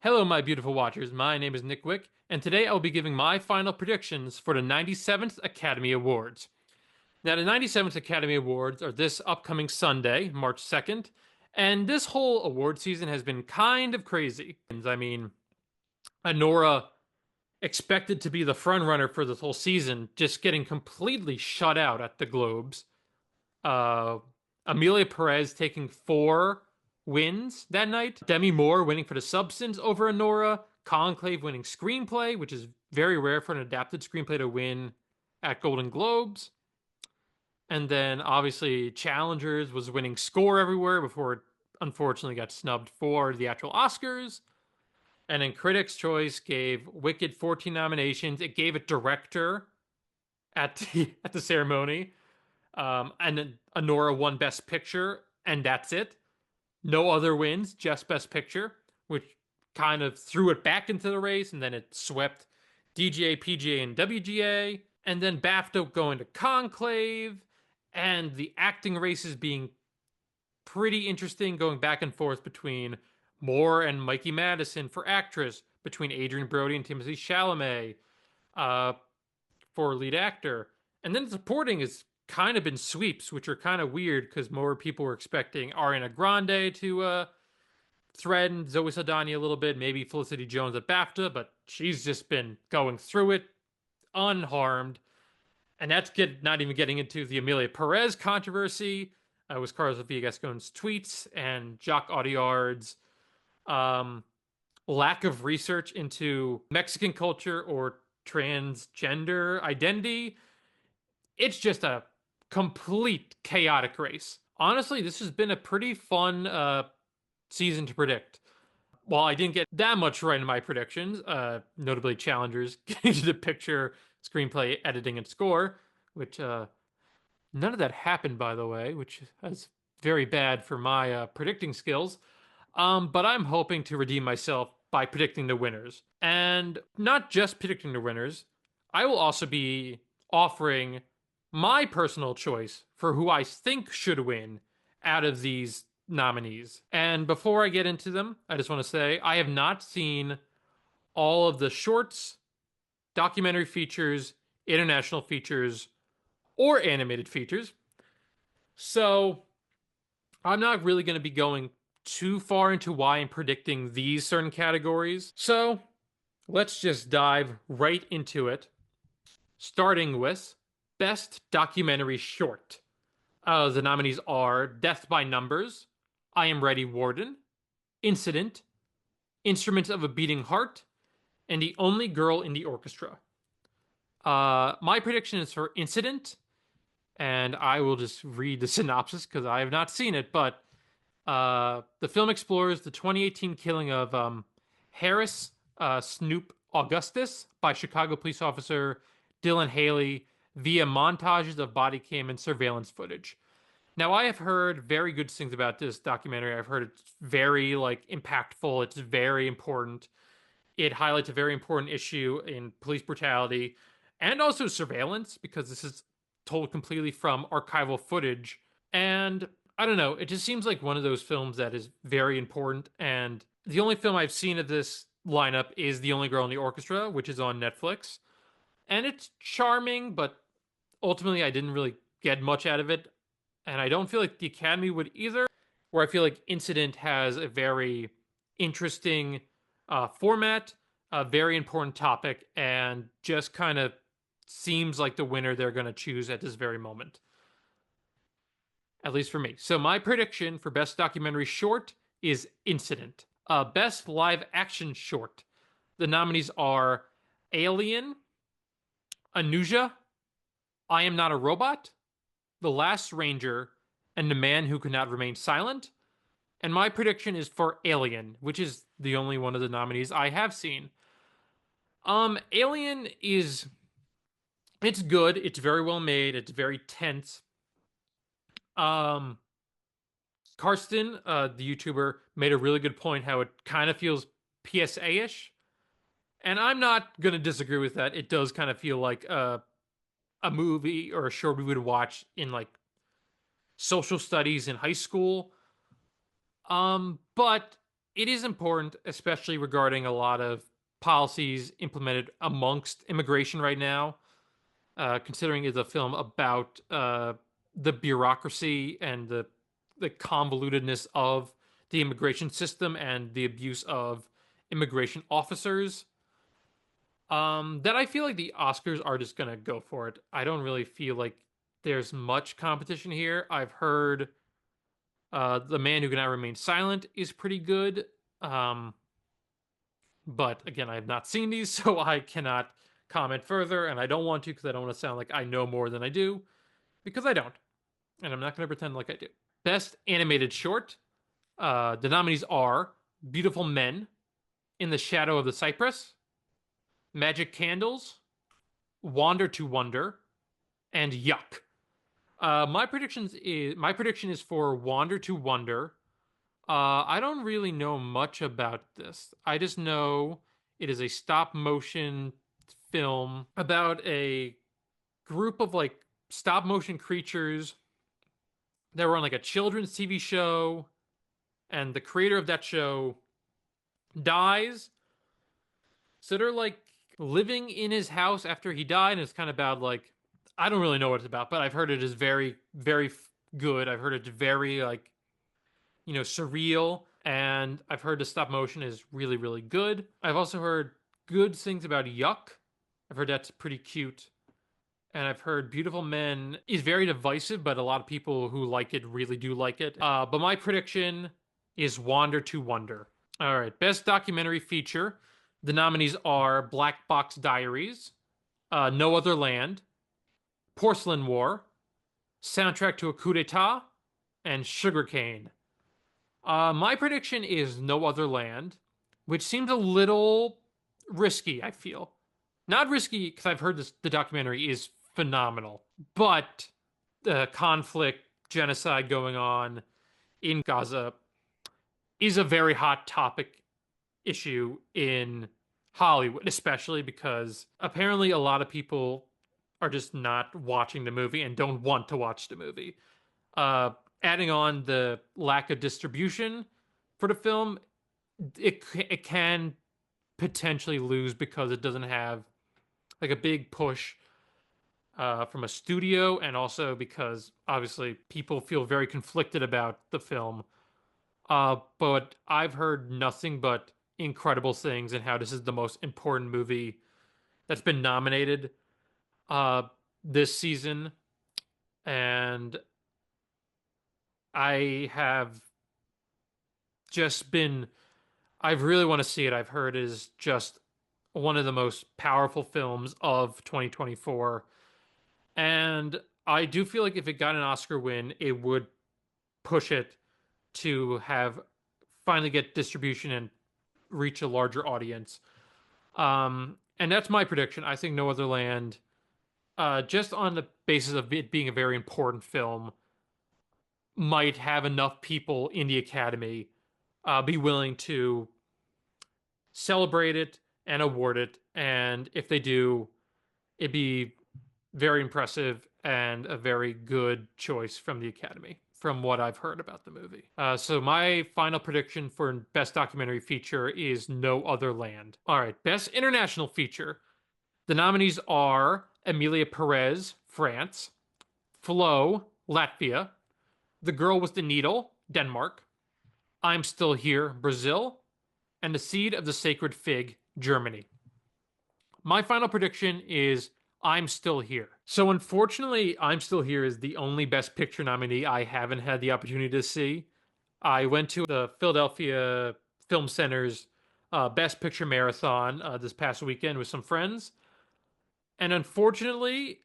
Hello, my beautiful watchers. My name is Nick Wick, and today I will be giving my final predictions for the 97th Academy Awards. Now, the 97th Academy Awards are this upcoming Sunday, March 2nd, and this whole award season has been kind of crazy. I mean, Anora expected to be the frontrunner for this whole season, just getting completely shut out at the Globes. Uh, Amelia Perez taking 4 wins that night. Demi Moore winning for The Substance over Honora. Conclave winning Screenplay, which is very rare for an adapted screenplay to win at Golden Globes. And then obviously Challengers was winning Score everywhere before it unfortunately got snubbed for the actual Oscars. And then Critics' Choice gave Wicked 14 nominations. It gave it Director at the ceremony. And then Honora won Best Picture, and that's it. No other wins, just Best Picture, which kind of threw it back into the race, and then it swept DGA, PGA, and WGA, and then BAFTA going to Conclave, and the acting races being pretty interesting, going back and forth between Moore and Mikey Madison for actress, between Adrian Brody and Timothée Chalamet for lead actor, and then supporting is kind of been sweeps, which are kind of weird because more people were expecting Ariana Grande to threaten Zoe Saldana a little bit, maybe Felicity Jones at BAFTA, but she's just been going through it unharmed. And that's not even getting into the Amelia Perez controversy. Was Carlos Villegas-Gon's tweets and Jacques Audiard's lack of research into Mexican culture or transgender identity. It's just a complete chaotic race. Honestly, this has been a pretty fun season to predict. While I didn't get that much right in my predictions, notably Challengers getting to the picture, screenplay, editing, and score, which none of that happened, by the way, which is very bad for my predicting skills. But I'm hoping to redeem myself by predicting the winners. And not just predicting the winners, I will also be offering my personal choice for who I think should win out of these nominees. And before I get into them, I just want to say I have not seen all of the shorts, documentary features, international features, or animated features. So I'm not really going to be going too far into why I'm predicting these certain categories. So let's just dive right into it, starting with Best Documentary Short. The nominees are Death by Numbers, I Am Ready Warden, Incident, Instruments of a Beating Heart, and The Only Girl in the Orchestra. My prediction is for Incident, and I will just read the synopsis because I have not seen it, but the film explores the 2018 killing of Harris Snoop Augustus by Chicago police officer Dylan Haley via montages of body cam and surveillance footage. Now, I have heard very good things about this documentary. I've heard it's very impactful. It's very important. It highlights a very important issue in police brutality and also surveillance because this is told completely from archival footage. And I don't know, it just seems like one of those films that is very important. And the only film I've seen of this lineup is The Only Girl in the Orchestra, which is on Netflix. And it's charming, but ultimately I didn't really get much out of it. And I don't feel like the Academy would either, where I feel like Incident has a very interesting format, a very important topic, and just kind of seems like the winner they're going to choose at this very moment. At least for me. So my prediction for Best Documentary Short is Incident. Best Live Action Short. The nominees are Alien, Anuja, I Am Not a Robot, The Last Ranger, and The Man Who Could Not Remain Silent. And my prediction is for Alien, which is the only one of the nominees I have seen. Alien is it's good. It's very well made. It's very tense. Um, Karsten, the YouTuber, made a really good point how it kind of feels PSA-ish. And I'm not going to disagree with that. It does kind of feel like a movie or a short we would watch in social studies in high school. But it is important, especially regarding a lot of policies implemented amongst immigration right now, considering it's a film about the bureaucracy and the convolutedness of the immigration system and the abuse of immigration officers. That I feel like the Oscars are just gonna go for it. I don't really feel like there's much competition here. I've heard The Man Who Cannot Remain Silent is pretty good. Um, but again, I have not seen these, so I cannot comment further, and I don't want to because I don't want to sound like I know more than I do, because I don't, and I'm not going to pretend like I do. Best Animated Short. The nominees are Beautiful Men, In the Shadow of the Cypress, Magic Candles, Wander to Wonder, and Yuck. My prediction is for Wander to Wonder. I don't really know much about this. I just know it is a stop motion film about a group of like stop motion creatures that were on like a children's TV show, and the creator of that show dies. So they're like living in his house after he died, and it's kind of about like, I don't really know what it's about, but I've heard it is very, very good. I've heard it's very like, surreal, and I've heard the stop motion is really, really good. I've also heard good things about Yuck. I've heard that's pretty cute. And I've heard Beautiful Men is very divisive, but a lot of people who like it really do like it. But my prediction is Wander to Wonder. All right, best documentary feature. The nominees are Black Box Diaries, No Other Land, Porcelain War, Soundtrack to a Coup d'etat, and Sugarcane. My prediction is No Other Land, which seems a little risky, I feel. Not risky because I've heard the documentary is phenomenal, but the conflict, genocide going on in Gaza is a very hot topic issue in Hollywood, especially because apparently a lot of people are just not watching the movie and don't want to watch the movie. Uh, Adding on the lack of distribution for the film, it can potentially lose because it doesn't have like a big push from a studio, and also because obviously people feel very conflicted about the film. But I've heard nothing but incredible things and how this is the most important movie that's been nominated uh, this season, and I have just been. I really want to see it. I've heard it is just one of the most powerful films of 2024. And I do feel like if it got an Oscar win, it would push it to have finally get distribution and reach a larger audience. And that's my prediction. I think No Other Land, just on the basis of it being a very important film, might have enough people in the Academy be willing to celebrate it and award it. And if they do, it'd be very impressive and a very good choice from the Academy, from what I've heard about the movie. So my final prediction for Best Documentary Feature is No Other Land. All right, Best International Feature. The nominees are Emilia Perez, France, Flo, Latvia, The Girl with the Needle, Denmark, I'm Still Here, Brazil, and The Seed of the Sacred Fig, Germany. My final prediction is I'm Still Here. So unfortunately, I'm Still Here is the only Best Picture nominee I haven't had the opportunity to see. I went to the Philadelphia Film Center's Best Picture Marathon this past weekend with some friends. And unfortunately,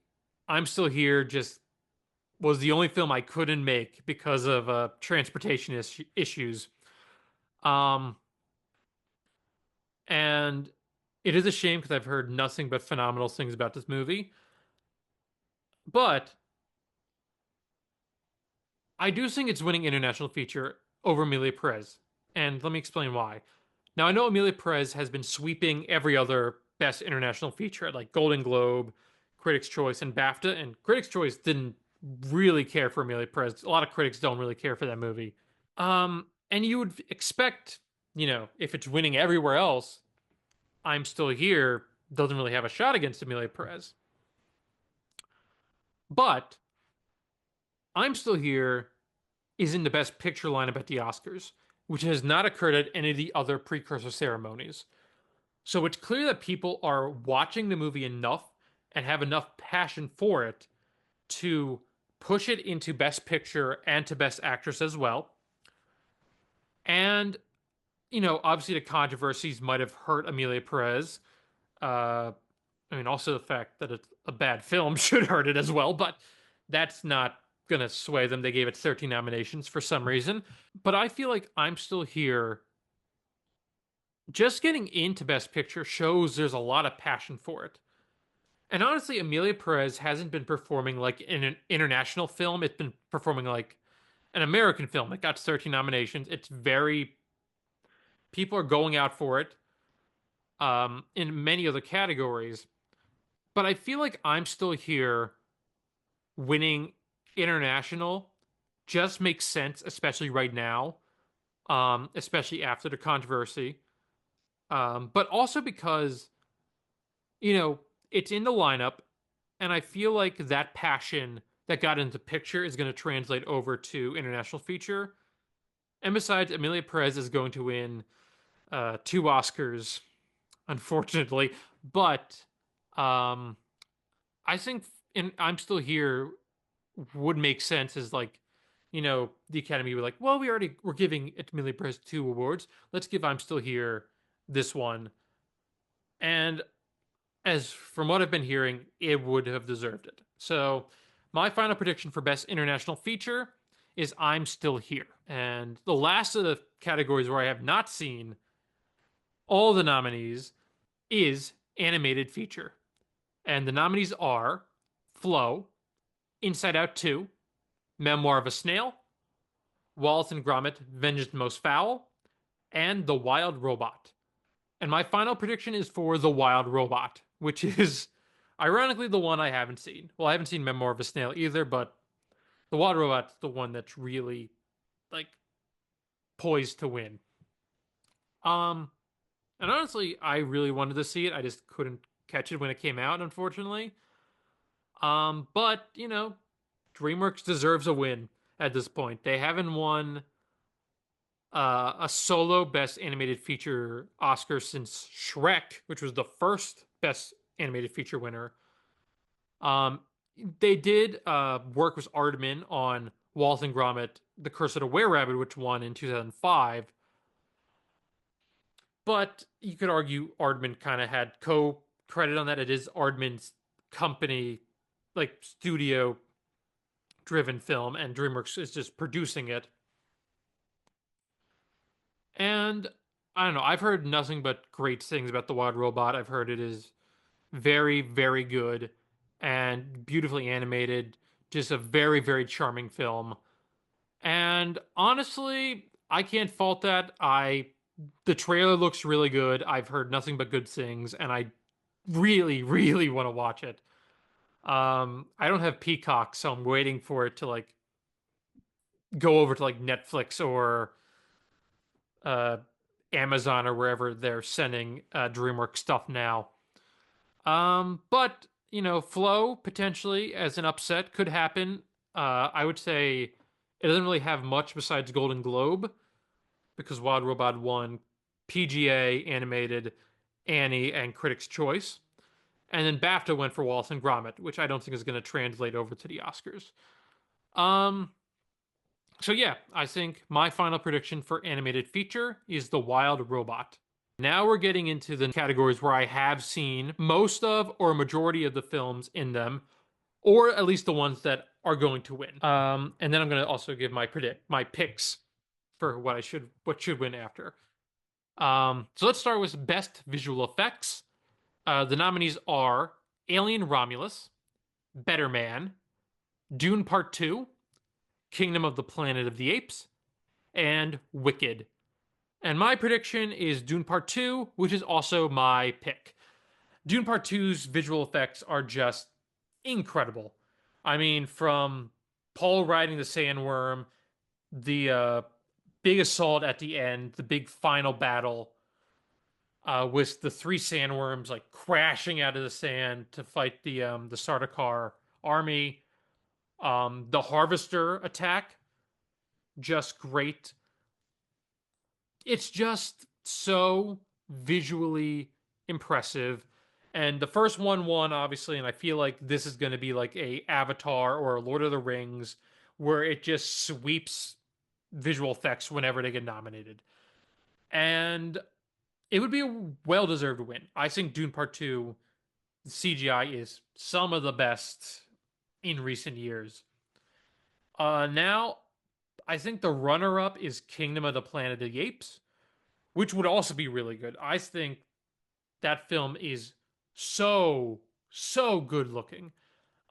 I'm Still Here just was the only film I couldn't make because of transportation issues. Um, and it is a shame because I've heard nothing but phenomenal things about this movie. But I do think it's winning international feature over Emilia Perez. And let me explain why. Now, I know Emilia Perez has been sweeping every other best international feature at like Golden Globe, Critics' Choice, and BAFTA. And Critics' Choice didn't really care for Emilia Perez. A lot of critics don't really care for that movie. And you would expect if it's winning everywhere else, I'm Still Here doesn't really have a shot against Emilia Perez. But I'm Still Here is in the Best Picture lineup at the Oscars, which has not occurred at any of the other precursor ceremonies. So it's clear that people are watching the movie enough and have enough passion for it to push it into Best Picture and to Best Actress as well. And, obviously the controversies might have hurt Emilia Perez. Uh, also the fact that it's a bad film should hurt it as well, but that's not going to sway them. They gave it 13 nominations for some reason. But I feel like I'm Still Here. Just getting into Best Picture shows there's a lot of passion for it. And honestly, Emilia Perez hasn't been performing like in an international film. It's been performing like an American film. It got 13 nominations. It's very, people are going out for it in many other categories. But I feel like I'm Still Here winning international just makes sense, especially right now, especially after the controversy. But also because, you know, it's in the lineup, and I feel like that passion that got into picture is going to translate over to international feature. And besides, Emilia Perez is going to win two Oscars, unfortunately. But um, I think I'm Still Here would make sense as like, the Academy were like, well, we're giving Emilia Perez two awards. Let's give I'm Still Here this one. And as from what I've been hearing, it would have deserved it. So my final prediction for Best International Feature is I'm Still Here. And the last of the categories where I have not seen all the nominees is Animated Feature. And the nominees are Flow, Inside Out 2, Memoir of a Snail, Wallace and Gromit, Vengeance Most Foul, and The Wild Robot. And my final prediction is for The Wild Robot, which is ironically the one I haven't seen. Well, I haven't seen Memoir of a Snail either, but The Wild Robot's the one that's really like poised to win. Um, and honestly, I really wanted to see it. I just couldn't catch it when it came out, unfortunately. But DreamWorks deserves a win at this point. They haven't won a solo Best Animated Feature Oscar since Shrek, which was the first Best Animated Feature winner. Um, they did work with Aardman on Wallace and Gromit: The Curse of the Were-Rabbit, which won in 2005. But you could argue Aardman kind of had co-credit on that. It is Aardman's company, like studio-driven film, and DreamWorks is just producing it. And I don't know. I've heard nothing but great things about The Wild Robot. I've heard it is very, very good and beautifully animated. Just a very, very charming film. And honestly, I can't fault that. The trailer looks really good. I've heard nothing but good things, and I really, really want to watch it. I don't have Peacock, so I'm waiting for it to like go over to like Netflix or uh Amazon or wherever they're sending DreamWorks stuff now. But Flow potentially as an upset could happen. I would say it doesn't really have much besides Golden Globe because Wild Robot won PGA, Animated, Annie, and Critics' Choice. And then BAFTA went for Wallace and Gromit, which I don't think is going to translate over to the Oscars. Um, so yeah, I think my final prediction for animated feature is The Wild Robot. Now we're getting into the categories where I have seen most of or a majority of the films in them, or at least the ones that are going to win. And then I'm going to also give my picks for what should win after. So let's start with best visual effects. The nominees are Alien Romulus, Better Man, Dune Part 2, Kingdom of the Planet of the Apes, and Wicked. And my prediction is Dune Part 2, which is also my pick. Dune Part 2's visual effects are just incredible. I mean, from Paul riding the sandworm, the big assault at the end, the big final battle, with the three sandworms like crashing out of the sand to fight the Sardaukar army. The Harvester attack, just great. It's just so visually impressive. And the first one won, obviously, and I feel like this is going to be like a Avatar or a Lord of the Rings, where it just sweeps visual effects whenever they get nominated. And it would be a well-deserved win. I think Dune Part 2 CGI is some of the best in recent years. Now, I think the runner-up is Kingdom of the Planet of the Apes, which would also be really good. I think that film is so good looking.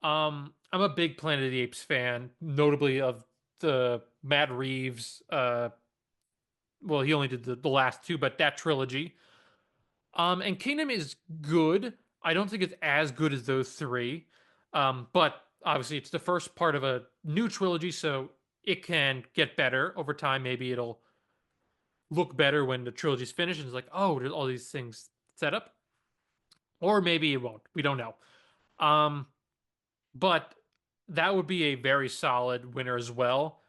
I'm a big Planet of the Apes fan, notably of the Matt Reeves. Well, he only did the last two, but that trilogy. And Kingdom is good. I don't think it's as good as those three. But obviously, it's the first part of a new trilogy, so it can get better over time. Maybe it'll look better when the trilogy's finished and it's like, oh, there's all these things set up. Or maybe it won't. We don't know. Um, but that would be a very solid winner as well.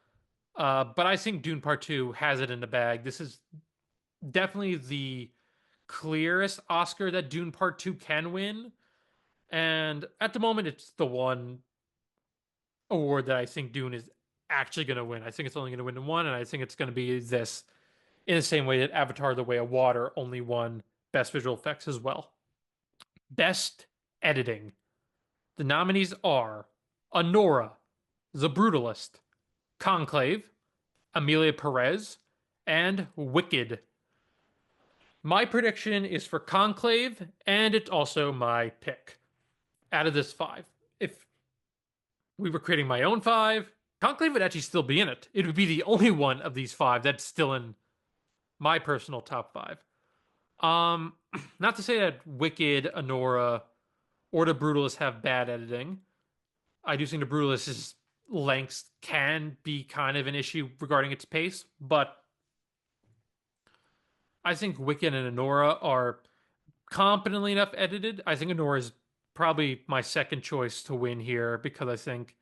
But I think Dune Part 2 has it in the bag. This is definitely the clearest Oscar that Dune Part 2 can win. And at the moment, it's the one award that I think Dune is actually going to win. I think it's only going to win one, and I think it's going to be this in the same way that Avatar: The Way of Water only won Best Visual Effects as well. Best Editing. The nominees are Anora, The Brutalist, Conclave, Amelia Perez, and Wicked. My prediction is for Conclave, and it's also my pick out of this five. If we were creating my own five, Conclave would actually still be in it. It would be the only one of these five that's still in my personal top five. Um, Not to say that Wicked, Anora, or The Brutalist have bad editing. I do think The Brutalist's lengths can be kind of an issue regarding its pace, but I think Wicked and Anora are competently enough edited. I think Anora is probably my second choice to win here because I think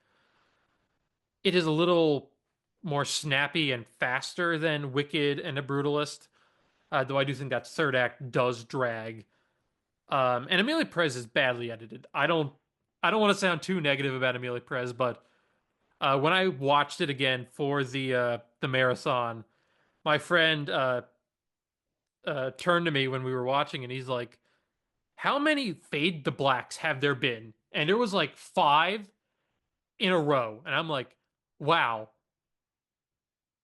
it is a little more snappy and faster than Wicked and The Brutalist. Though I do think that third act does drag. And Amelia Perez is badly edited. I don't want to sound too negative about Amelia Perez, but when I watched it again for the marathon, my friend turned to me when we were watching, and he's like, "How many fade to blacks have there been?" And there was like five in a row, and I'm like, "Wow,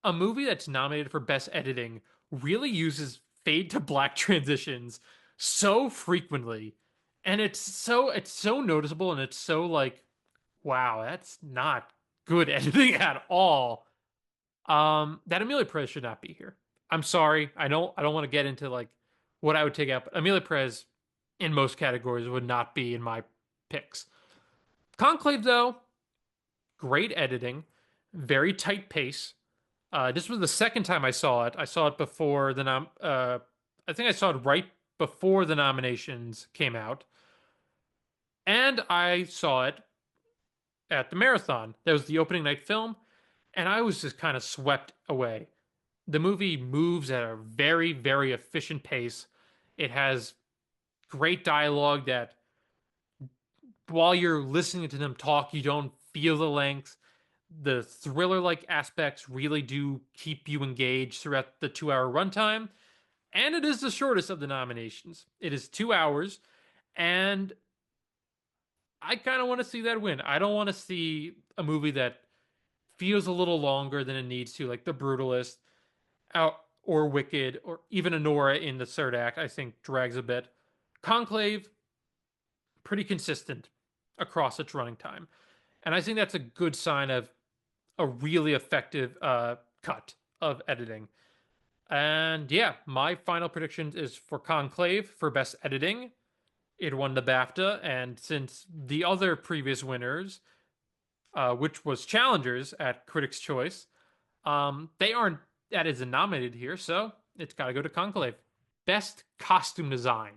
a movie that's nominated for best editing really uses fade to black transitions so frequently, and it's so noticeable, and it's so like, wow, that's not good editing at all." That Amelia Perez should not be here. I'm sorry. I don't want to get into like what I would take out, but Amelia Perez in most categories would not be in my picks. Conclave though, great editing, very tight pace. This was the second time I saw it. I saw it before I think I saw it right before the nominations came out, and I saw it at the marathon. That was the opening night film, and I was just kind of swept away. The movie moves at a very efficient pace. It has great dialogue that while you're listening to them talk, you don't feel the length. The thriller like aspects really do keep you engaged throughout the 2 hour runtime. And it is the shortest of the nominations. It is 2 hours. And I kind of want to see that win. I don't want to see a movie that feels a little longer than it needs to, like The Brutalist or Wicked, or even Anora in the third act, I think drags a bit. Conclave, pretty consistent across its running time. And I think that's a good sign of a really effective cut of editing. And yeah, my final prediction is for Conclave for best editing. It won the BAFTA, and since the other previous winners, which was challengers at Critics' Choice, they aren't that isn't nominated here, so it's got to go to Conclave. Best costume design.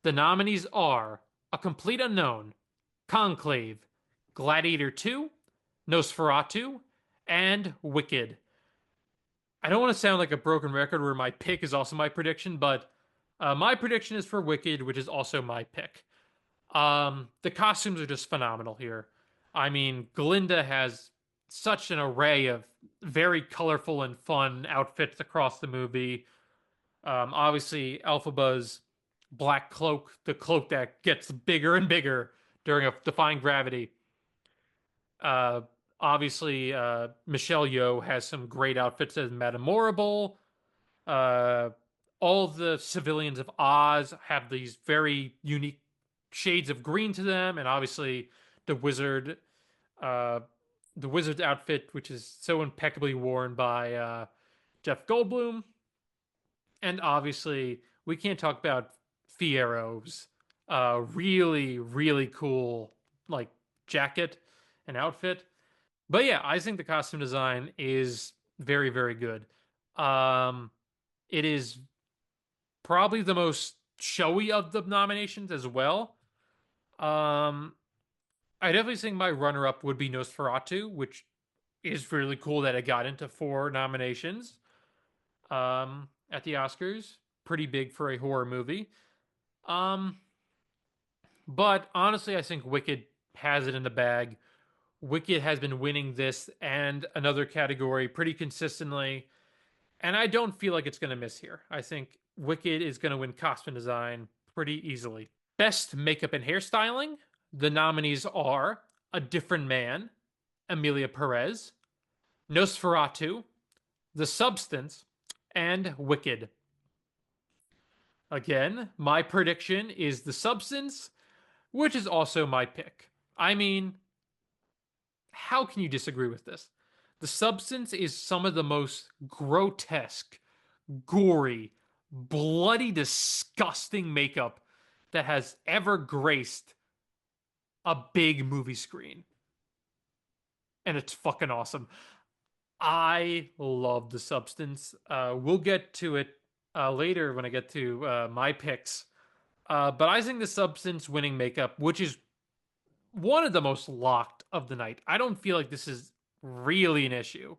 The nominees are A Complete Unknown, Conclave, Gladiator 2, Nosferatu, and Wicked. I don't want to sound like a broken record where my pick is also my prediction, but my prediction is for Wicked, which is also my pick. The costumes are just phenomenal here. I mean, Glinda has such an array of very colorful and fun outfits across the movie. Obviously, Elphaba's black cloak, the cloak that gets bigger and bigger during a defying gravity. Uh, obviously, Michelle Yeoh has some great outfits as Madame Morrible. Uh, all the civilians of Oz have these very unique shades of green to them, and obviously the wizard, uh, the wizard's outfit, which is so impeccably worn by Jeff Goldblum, and obviously we can't talk about Fiero's really really cool like jacket and outfit. But yeah, I think the costume design is very very good. Um, it is probably the most showy of the nominations as well. Um, I definitely think my runner up would be Nosferatu, which is really cool that it got into 4 nominations at the Oscars. Pretty big for a horror movie. Um, but honestly, I think Wicked has it in the bag. Wicked has been winning this and another category pretty consistently, and I don't feel like it's going to miss here. I think Wicked is going to win costume design pretty easily. Best makeup and hairstyling. The nominees are A Different Man, Emilia Perez, Nosferatu, The Substance, and Wicked. Again, my prediction is The Substance, which is also my pick. I mean, how can you disagree with this? The Substance is some of the most grotesque, gory, bloody, disgusting makeup that has ever graced a big movie screen. And it's fucking awesome. I love The Substance. We'll get to it later when I get to my picks. But I think The Substance winning makeup, which is one of the most locked of the night. I don't feel like this is really an issue.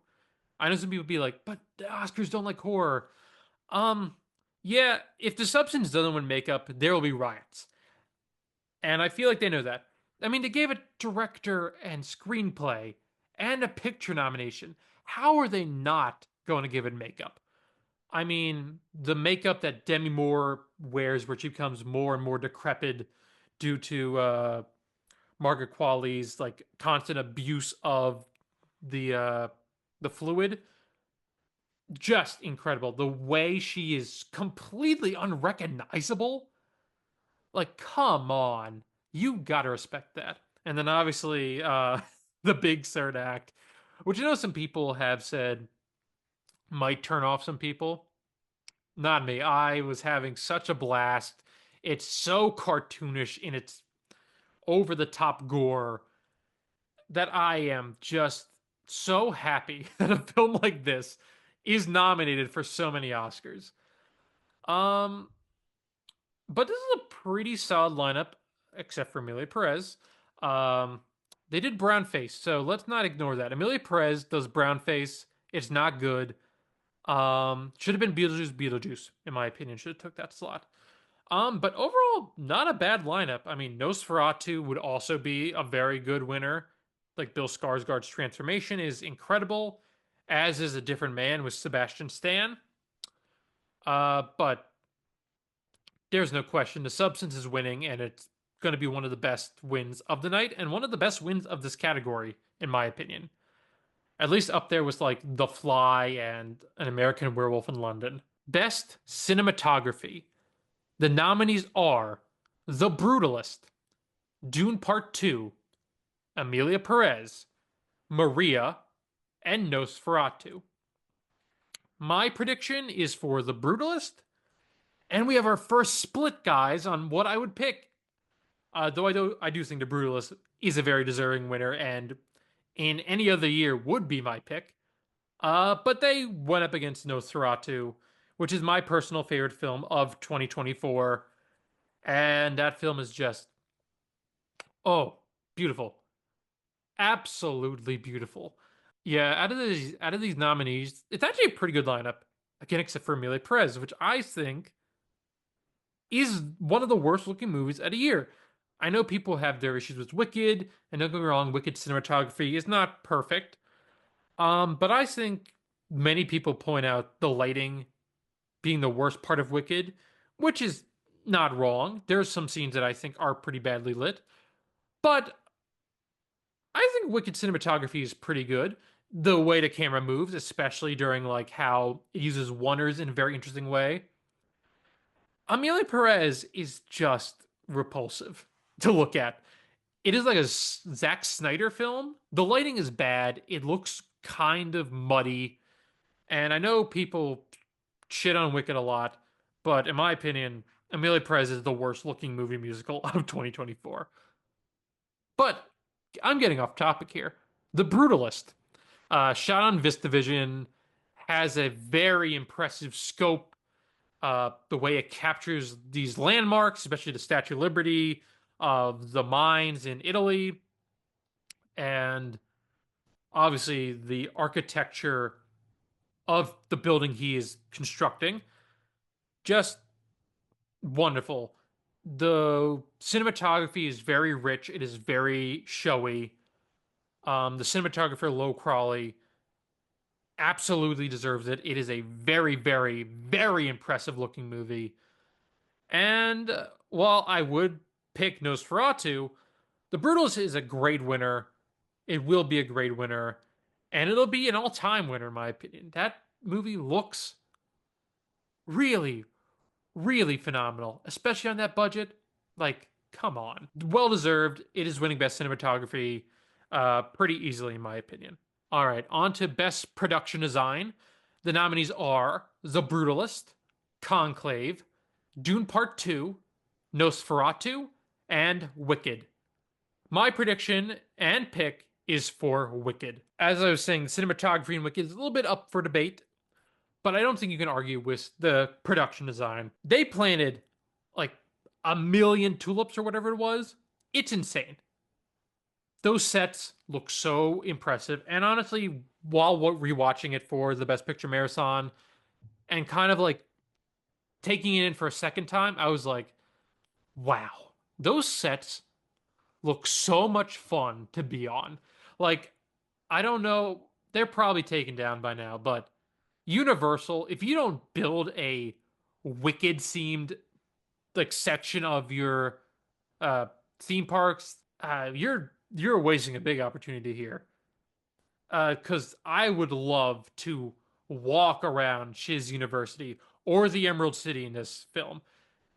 I know some people be like, but the Oscars don't like horror. Um, yeah, if The Substance doesn't win makeup, there will be riots. And I feel like they know that. I mean, they gave it director and screenplay and a picture nomination. How are they not going to give it makeup? I mean, the makeup that Demi Moore wears, where she becomes more and more decrepit due to Margaret Qualley's like constant abuse of the fluid, just incredible. The way she is completely unrecognizable. Like, come on. You gotta respect that. And then obviously, the big third act, which I know some people have said might turn off some people. Not me. I was having such a blast. It's so cartoonish in its over the top gore that I am just so happy that a film like this is nominated for so many Oscars. Um, but this is a pretty solid lineup, except for Emilia Perez. Um, they did brown face, so let's not ignore that. Emilia Perez does brown face. It's not good. Should have been Beetlejuice, in my opinion. Should have took that slot. But overall, not a bad lineup. I mean, Nosferatu would also be a very good winner. Like Bill Skarsgård's transformation is incredible, as is A Different Man with Sebastian Stan. But there's no question the Substance is winning, and it's going to be one of the best wins of the night and one of the best wins of this category, in my opinion. At least up there with like The Fly and An American Werewolf in London. Best cinematography. The nominees are The Brutalist, Dune Part 2, Emilia Perez, Maria, and Nosferatu. My prediction is for The Brutalist, and we have our first split, guys, on what I would pick. Though I do think The Brutalist is a very deserving winner, and in any other year would be my pick. But they went up against Nosferatu, which is my personal favorite film of 2024. And that film is just, oh, beautiful. Absolutely beautiful. Yeah, out of these nominees, it's actually a pretty good lineup. Again, except for Emilia Perez, which I think is one of the worst looking movies of the year. I know people have their issues with Wicked, and don't get me wrong, Wicked cinematography is not perfect. But I think many people point out the lighting being the worst part of Wicked, which is not wrong. There's some scenes that I think are pretty badly lit, but I think Wicked cinematography is pretty good. The way the camera moves, especially during like how it uses oneers in a very interesting way. Amelia Perez is just repulsive to look at. It is like a Zack Snyder film. The lighting is bad. It looks kind of muddy. And I know people shit on Wicked a lot, but in my opinion, Amelia Perez is the worst looking movie musical of 2024. But I'm getting off topic here. The Brutalist, shot on VistaVision, has a very impressive scope. The way it captures these landmarks, especially the Statue of Liberty, the mines in Italy, and obviously the architecture of the building he is constructing. Just wonderful. The cinematography is very rich. It is very showy. The cinematographer Low Crawley absolutely deserves it. It is a very, very, very impressive looking movie. And while I would pick Nosferatu, The Brutalist is a great winner. It will be a great winner. And it'll be an all time winner, in my opinion. That movie looks really, really phenomenal, especially on that budget. Like, come on. Well deserved. It is winning Best Cinematography pretty easily, in my opinion. All right, on to Best Production Design. The nominees are The Brutalist, Conclave, Dune Part 2, Nosferatu, and Wicked. My prediction and pick is for Wicked. As I was saying, cinematography in Wicked is a little bit up for debate, but I don't think you can argue with the production design. They planted like a million tulips or whatever it was. It's insane. Those sets look so impressive. And honestly, while rewatching it for the Best Picture Marathon and kind of like taking it in for a second time, I was like, wow, those sets look so much fun to be on. Like, I don't know, they're probably taken down by now, but Universal, if you don't build a Wicked themed like section of your uh theme parks, you're wasting a big opportunity here. Because I would love to walk around Shiz University or the Emerald City in this film.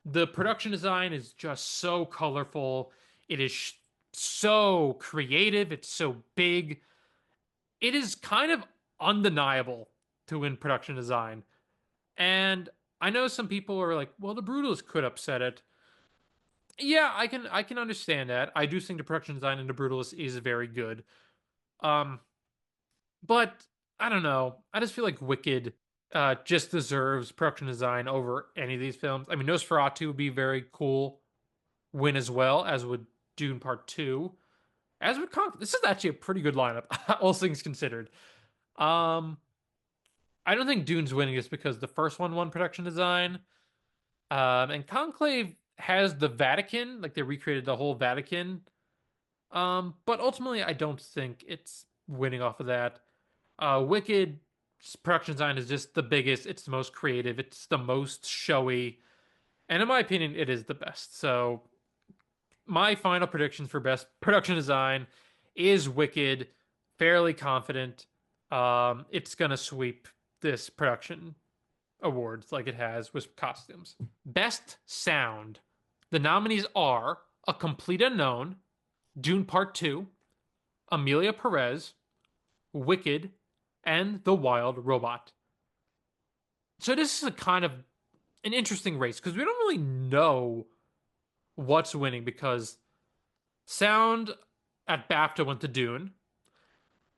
The production design is just so colorful. It is so creative. It's so big. It is kind of undeniable to win production design. And I know some people are like, well, the Brutalist could upset it. Yeah, I can understand that. I do think the production design in the Brutalist is very good. Um, but I don't know. I just feel like Wicked just deserves production design over any of these films. I mean, Nosferatu would be very cool win as well, as would Dune Part 2. As would this is actually a pretty good lineup, all things considered. Um, I don't think Dune's winning just because the first one won production design. And Conclave has the Vatican, like they recreated the whole Vatican. But ultimately, I don't think it's winning off of that. Wicked production design is just the biggest. It's the most creative. It's the most showy, and in my opinion, it is the best. So my final predictions for best production design is Wicked. Fairly confident. It's gonna sweep this production awards like it has with costumes. Best sound. The nominees are A Complete Unknown, Dune Part 2, Amelia Perez, Wicked, and The Wild Robot. So this is a kind of an interesting race because we don't really know what's winning because sound at BAFTA went to Dune.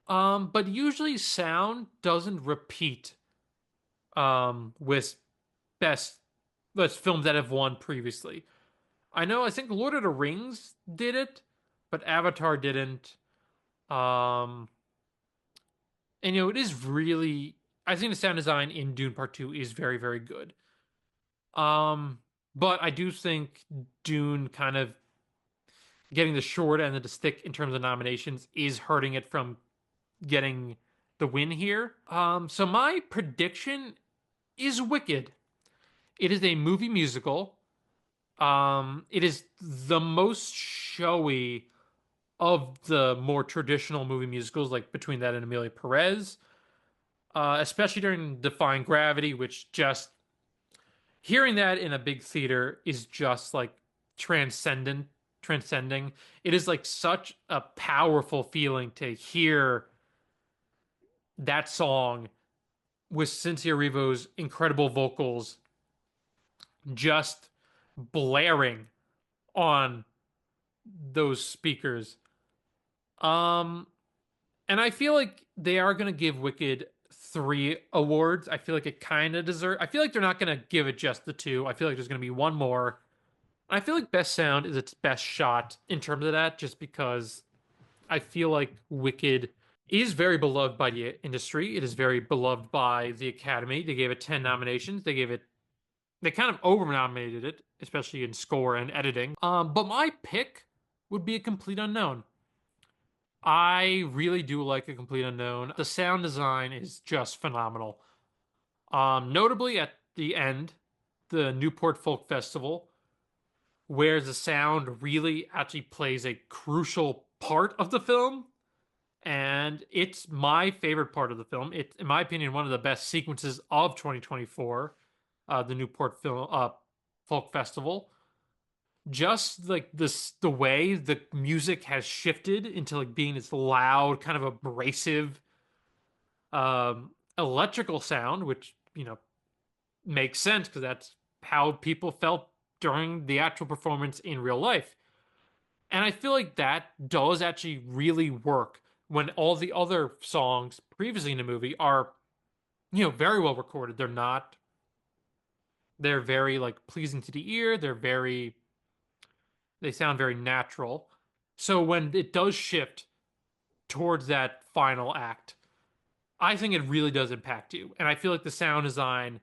But usually sound doesn't repeat with best films that have won previously. I think Lord of the Rings did it, but Avatar didn't. Um and it is really, I think the sound design in Dune Part 2 is very, very good. Um but I do think Dune kind of getting the short end of the stick in terms of nominations is hurting it from getting the win here. So my prediction is Wicked. It is a movie musical. It is the most showy of the more traditional movie musicals, like between that and Amelia Perez, especially during Defying Gravity, which just hearing that in a big theater is just like transcending. It is like such a powerful feeling to hear that song with Cynthia Erivo's incredible vocals just blaring on those speakers. Um, and I feel like they are gonna give Wicked 3 awards. I feel like it kind of deserves. I feel like they're not gonna give it just the two. I feel like there's gonna be one more. I feel like Best Sound is its best shot in terms of that, just because I feel like Wicked is very beloved by the industry. It is very beloved by the Academy. They gave it 10 nominations. They kind of over nominated it, especially in score and editing. But my pick would be A Complete Unknown. I really do like A Complete Unknown. The sound design is just phenomenal. Notably at the end, the Newport Folk Festival, where the sound really actually plays a crucial part of the film. And it's my favorite part of the film. It's, in my opinion, one of the best sequences of 2024, the Newport Folk Festival. Just like the way the music has shifted into like being this loud, kind of abrasive, electrical sound, which makes sense because that's how people felt during the actual performance in real life. And I feel like that does actually really work when all the other songs previously in the movie are, very well recorded. They're very like pleasing to the ear. They sound very natural. So when it does shift towards that final act, I think it really does impact you. And I feel like the sound design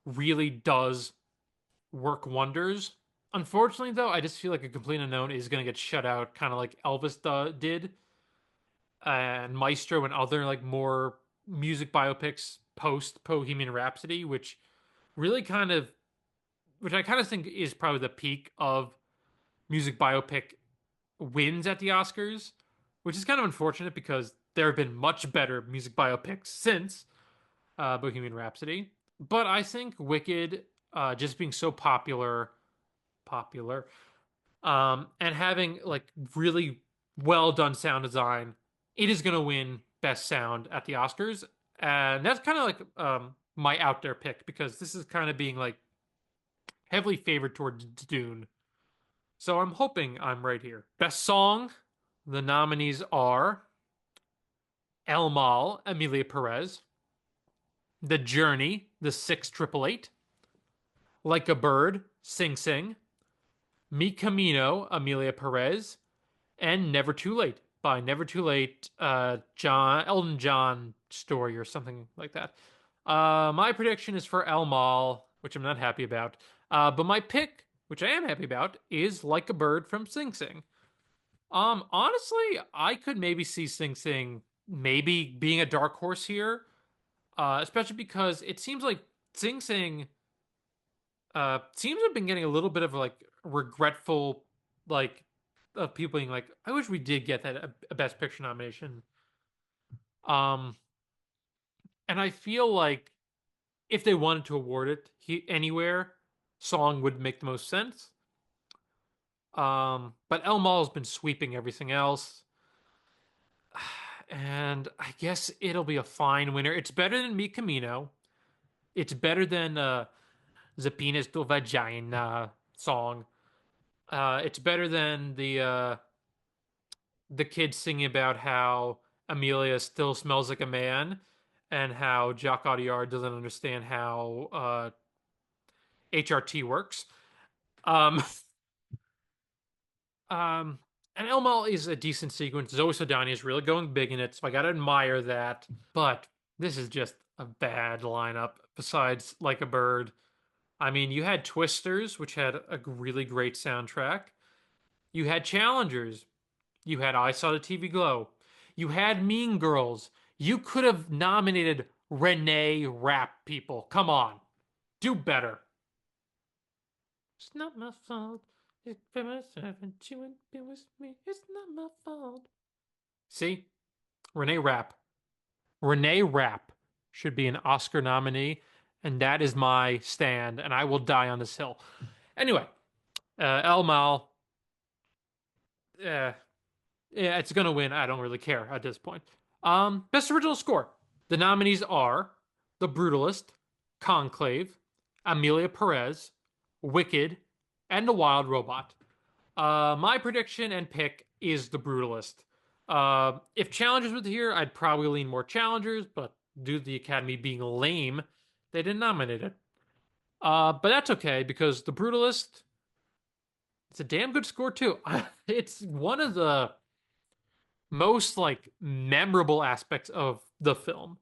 really does work wonders. Unfortunately, though, I just feel like A Complete Unknown is going to get shut out, kind of like did, and Maestro and other like more music biopics post Bohemian Rhapsody, really kind of, which I kind of think is probably the peak of music biopic wins at the Oscars, which is kind of unfortunate because there have been much better music biopics since Bohemian Rhapsody. But I think Wicked, just being so popular, and having like really well done sound design, it is going to win Best Sound at the Oscars. And that's kind of like my out there pick because this is kind of being like heavily favored towards Dune. So I'm hoping I'm right here. Best Song, the nominees are El Mal, Emilia Perez, The Journey, The Six Triple Eight, Like a Bird, Sing Sing, Mi Camino, Emilia Perez, and Never Too Late by Never Too Late, Elton John story or something like that. My prediction is for El Mal, which I'm not happy about. But my pick, which I am happy about, is Like a Bird from Sing Sing. Honestly, I could maybe see Sing Sing maybe being a dark horse here, especially because it seems like Sing Sing seems to have been getting a little bit of like regretful, like of people being like, I wish we did get that a Best Picture nomination. Um, and I feel like if they wanted to award it anywhere, Song would make the most sense. But El Mal's been sweeping everything else. And I guess it'll be a fine winner. It's better than Mi Camino. It's better than Zapinas do Vagina song. It's better than the kids singing about how Amelia still smells like a man, and how Jacques Audiard doesn't understand how HRT works. Um, um, and Elmal is a decent sequence. Zoe Saldana is really going big in it, so I gotta admire that. But this is just a bad lineup. Besides, Like a Bird, I mean, you had Twisters, which had a really great soundtrack. You had Challengers. You had I Saw the TV Glow. You had Mean Girls. You could have nominated Renee Rapp, people. Come on. Do better. It's not my fault. If I haven't you been with me, it's not my fault. See? Renee Rapp. Renee Rapp should be an Oscar nominee, and that is my stand, and I will die on this hill. Anyway, El Mal, eh, yeah, it's gonna win. I don't really care at this point. Best original score. The nominees are The Brutalist, Conclave, Amelia Perez, Wicked, and The Wild Robot. My prediction and pick is The Brutalist. If Challengers were here, I'd probably lean more Challengers, but due to the Academy being lame, they didn't nominate it. But that's okay because The Brutalist, it's a damn good score too. It's one of the most like memorable aspects of the film.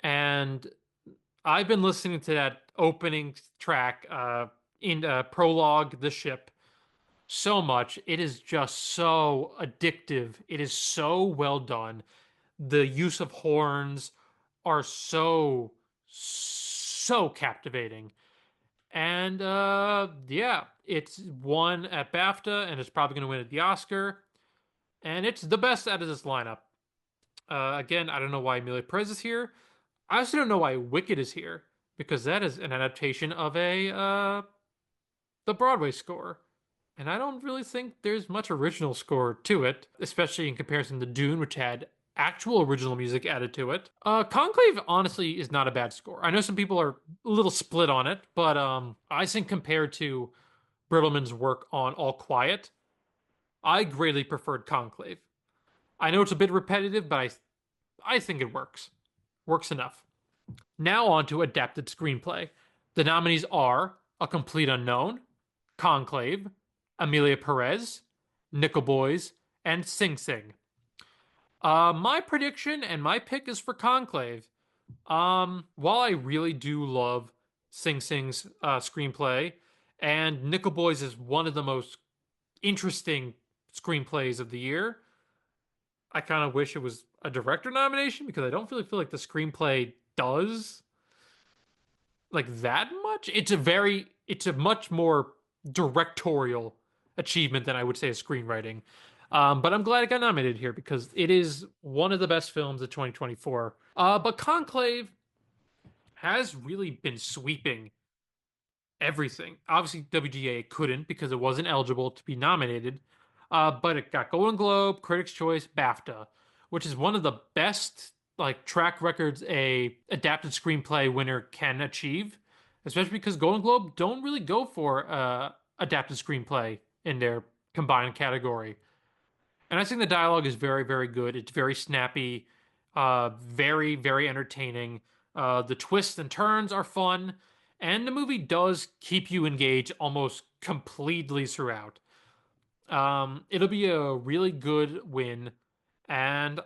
And I've been listening to that opening track in prologue, The Ship, so much. It is just so addictive. It is so well done. The use of horns are so captivating. And yeah, it's won at BAFTA and it's probably going to win at the Oscar. And it's the best out of this lineup. Again, I don't know why Amelia Perez is here. I also don't know why Wicked is here because that is an adaptation of a the Broadway score, and I don't really think there's much original score to it, especially in comparison to Dune, which had actual original music added to it. Conclave honestly is not a bad score. I know some people are a little split on it, but I think compared to Bertelmann's work on All Quiet, I greatly preferred Conclave. I know it's a bit repetitive, but I think it works. Works enough. Now on to adapted screenplay. The nominees are A Complete Unknown, Conclave, Amelia Perez, Nickel Boys, and Sing Sing. My prediction and my pick is for Conclave. While I really do love Sing Sing's screenplay, and Nickel Boys is one of the most interesting screenplays of the year, I kind of wish it was a director nomination because I don't really feel like the screenplay does like that much. It's a much more directorial achievement than I would say a screenwriting. But I'm glad it got nominated here because it is one of the best films of 2024. But Conclave has really been sweeping everything. Obviously, WGA couldn't because it wasn't eligible to be nominated. But it got Golden Globe, Critics' Choice, BAFTA, which is one of the best like track records a adapted screenplay winner can achieve. Especially because Golden Globe don't really go for adapted screenplay in their combined category. And I think the dialogue is very good. It's very snappy, very entertaining. The twists and turns are fun, and the movie does keep you engaged almost completely throughout. It'll be a really good win, and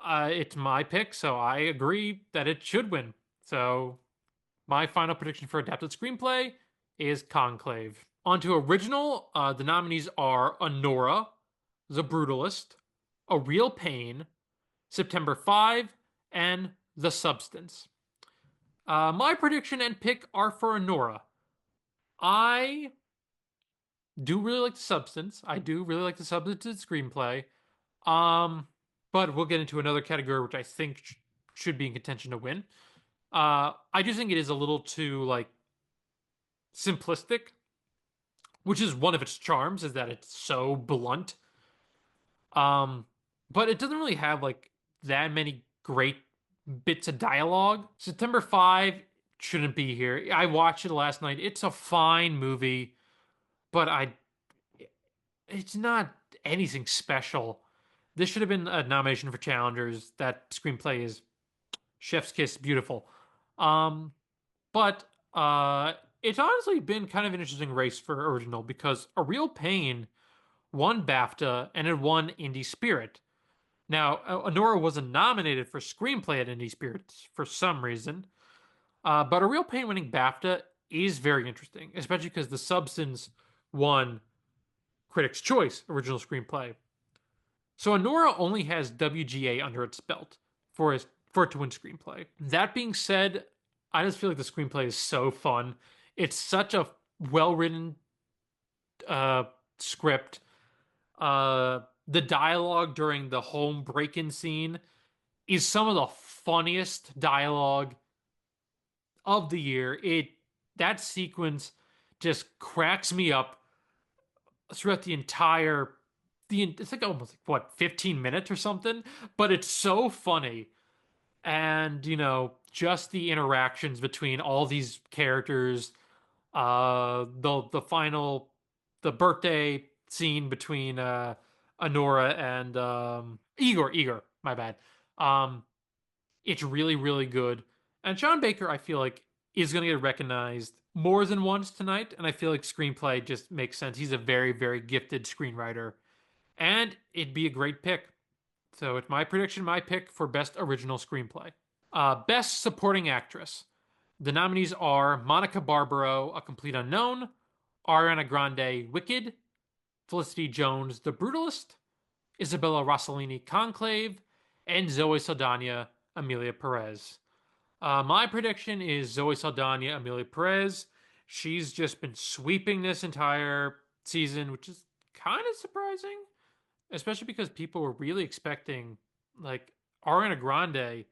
it's my pick, so I agree that it should win. So my final prediction for adapted screenplay is Conclave. On to original, the nominees are Honora, The Brutalist, A Real Pain, September 5, and The Substance. My prediction and pick are for Honora. I do really like The Substance. I do really like The Substance screenplay. Um, but we'll get into another category which I think should be in contention to win. I do think it is a little too like simplistic, which is one of its charms, is that it's so blunt. Um, but it doesn't really have like that many great bits of dialogue. September 5 shouldn't be here. I watched it last night. It's a fine movie, but it's not anything special. This should have been a nomination for challengers. That screenplay is chef's kiss, beautiful. Um, but it's honestly been kind of an interesting race for original because A Real Pain won BAFTA and it won Indie Spirit. Now, Honora wasn't nominated for screenplay at Indie Spirit for some reason, but A Real Pain winning BAFTA is very interesting, especially because The Substance won Critics' Choice Original Screenplay. So Honora only has WGA under its belt for it to win screenplay. That being said, I just feel like the screenplay is so fun. It's such a well written uh, script. The dialogue during the home break in scene is some of the funniest dialogue of the year. That sequence just cracks me up throughout the it's like almost like what 15 minutes or something, but it's so funny. And just the interactions between all these characters, the final the birthday scene between Honora and Igor, my bad. um it's really, really good. And Sean Baker, I feel like, is going to get recognized more than once tonight. And I feel like screenplay just makes sense. He's a very, very gifted screenwriter. And it'd be a great pick. So it's my prediction, my pick for best original screenplay. Best supporting actress. The nominees are Monica Barbaro, A Complete Unknown, Ariana Grande, Wicked, Felicity Jones, The Brutalist, Isabella Rossellini, Conclave, and Zoe Saldana, Amelia Perez. My prediction is Zoe Saldana, Amelia Perez. She's just been sweeping this entire season, which is kind of surprising, especially because people were really expecting like Ariana Grande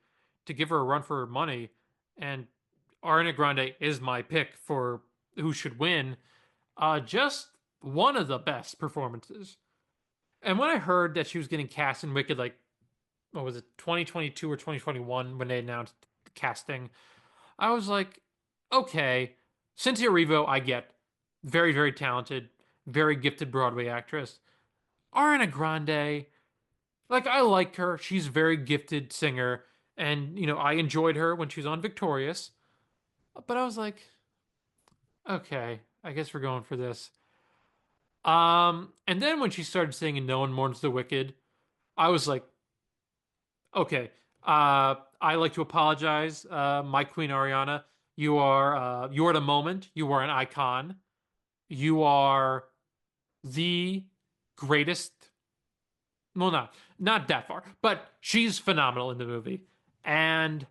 to give her a run for her money, and Ariana Grande is my pick for who should win. Just one of the best performances. And when I heard that she was getting cast in Wicked, like what was it, 2022 or 2021 when they announced the casting, I was like, okay, Cynthia Erivo, I get. Very, very talented, very gifted Broadway actress. Ariana Grande, like I like her. She's a very gifted singer, and I enjoyed her when she was on Victorious. But I was like, okay, I guess we're going for this. And then when she started singing "No One Mourns the Wicked," I was like, okay. I like to apologize, my Queen Ariana. You are the moment. You are an icon. You are the greatest. Well, not that far, but she's phenomenal in the movie, and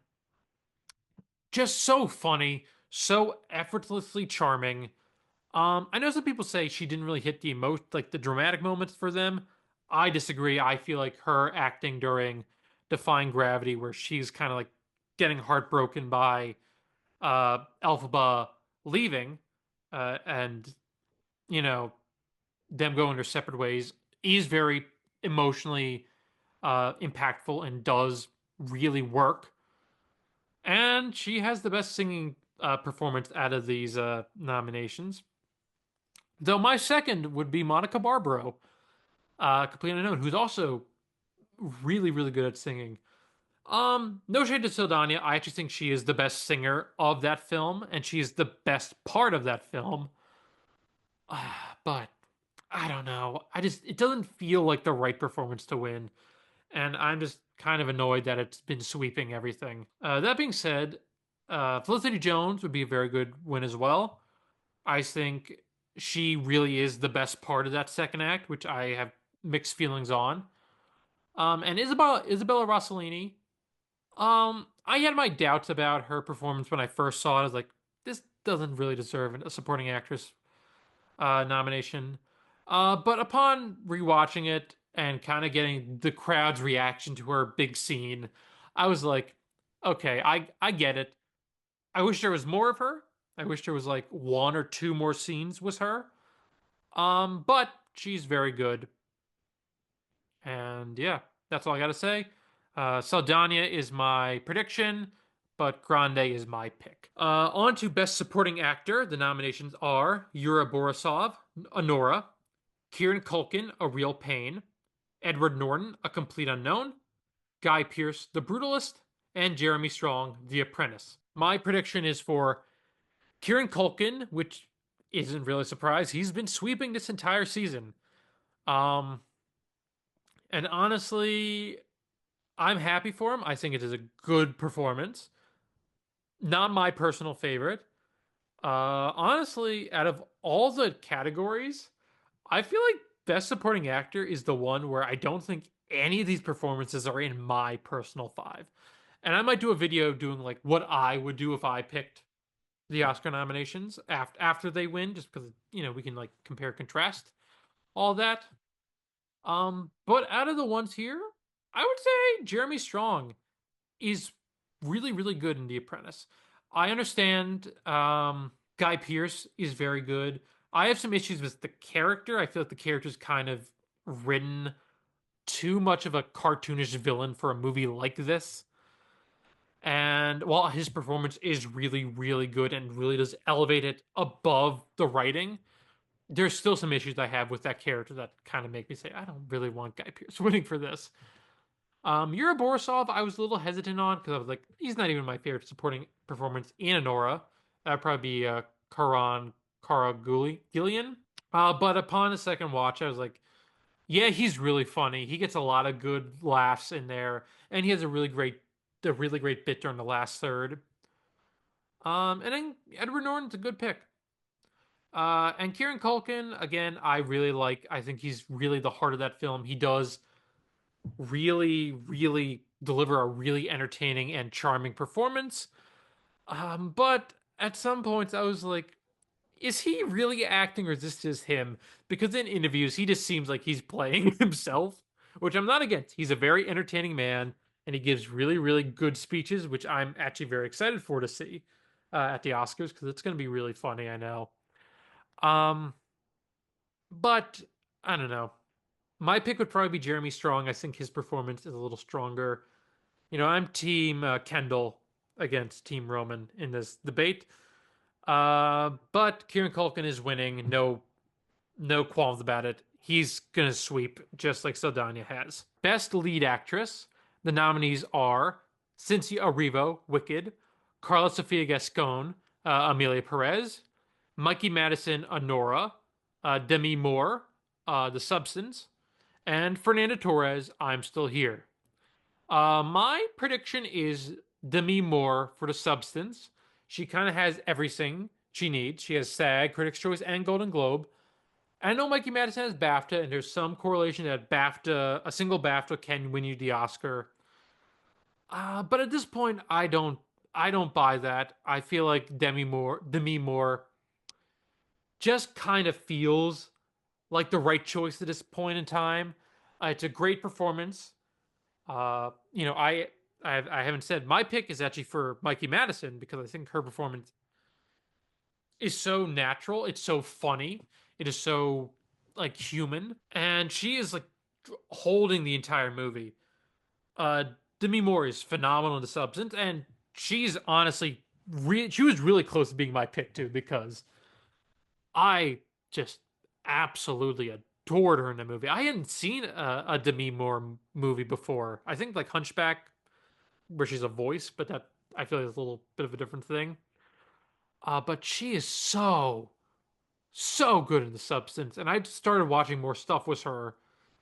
just so funny, so effortlessly charming. I know some people say she didn't really hit the dramatic moments for them. I disagree. I feel like her acting during Defying Gravity, where she's kind of like getting heartbroken by Elphaba leaving, and you know them going their separate ways, is very emotionally impactful and does really work. And she has the best singing performance out of these nominations. Though my second would be Monica Barbaro, completely unknown, who's also really, really good at singing. No shade to Sildania. I actually think she is the best singer of that film, and she is the best part of that film. But I don't know. It doesn't feel like the right performance to win, and I'm just kind of annoyed that it's been sweeping everything. That being said, Felicity Jones would be a very good win as well. I think she really is the best part of that second act, which I have mixed feelings on. And Isabella Rossellini, I had my doubts about her performance when I first saw it. I was like, this doesn't really deserve a supporting actress nomination. But upon rewatching it and kind of getting the crowd's reaction to her big scene, I was like, okay, I get it. I wish there was more of her. I wish there was like one or two more scenes with her. But she's very good. And yeah, that's all I gotta say. Saldana is my prediction, but Grande is my pick. On to Best Supporting Actor. The nominations are Yura Borisov, Honora, Kieran Culkin, A Real Pain, Edward Norton, A Complete Unknown, Guy Pearce, The Brutalist, and Jeremy Strong, The Apprentice. My prediction is for Kieran Culkin, which isn't really a surprise. He's been sweeping this entire season. Um, and honestly, I'm happy for him. I think it is a good performance. Not my personal favorite. Honestly, out of all the categories, I feel like Best Supporting Actor is the one where I don't think any of these performances are in my personal five. And I might do a video doing like what I would do if I picked the Oscar nominations after they win, just because we can like compare contrast all that. But out of the ones here, I would say Jeremy Strong is really, really good in The Apprentice. I understand Guy Pearce is very good. I have some issues with the character. I feel like the character's kind of written too much of a cartoonish villain for a movie like this. And while his performance is really, really good and really does elevate it above the writing, there's still some issues I have with that character that kind of make me say, I don't really want Guy Pearce winning for this. Yura Borisov, I was a little hesitant on because I was like, he's not even my favorite supporting performance in Anora. That'd probably be Karan Karagullian. But upon a second watch, I was like, yeah, he's really funny. He gets a lot of good laughs in there, and he has a really great bit during the last third. And then Edward Norton's a good pick. And Kieran Culkin, again, I really like. I think he's really the heart of that film. He does really, really deliver a really entertaining and charming performance. But at some points, I was like, is he really acting or is this just him? Because in interviews, he just seems like he's playing himself, which I'm not against. He's a very entertaining man and he gives really, really good speeches, which I'm actually very excited for to see at the Oscars because it's going to be really funny, I know. Um, but I don't know. My pick would probably be Jeremy Strong. I think his performance is a little stronger. I'm Team Kendall against Team Roman in this debate. But Kieran Culkin is winning. No qualms about it. He's gonna sweep just like Saldana has. Best lead actress. The nominees are Cynthia Erivo, Wicked, Carla Sofia Gascon, Amelia Perez, Mikey Madison, Honora, Demi Moore, The Substance, and Fernanda Torres, I'm Still Here. My prediction is Demi Moore for The Substance. She kind of has everything she needs. She has SAG, Critics' Choice, and Golden Globe. I know Mikey Madison has BAFTA, and there's some correlation that a single BAFTA can win you the Oscar. But at this point, I don't buy that. I feel like Demi Moore just kind of feels like the right choice at this point in time. It's a great performance. Uh, you know, I I haven't said my pick is actually for Mikey Madison because I think her performance is so natural. It's so funny. It is so like human, and she is like holding the entire movie. Uh, Demi Moore is phenomenal in The Substance, and she's honestly she was really close to being my pick too because I just absolutely adored her in the movie. I hadn't seen a Demi Moore movie before. I think like Hunchback, where she's a voice, but that I feel like is a little bit of a different thing. But she is so good in The Substance, and I started watching more stuff with her,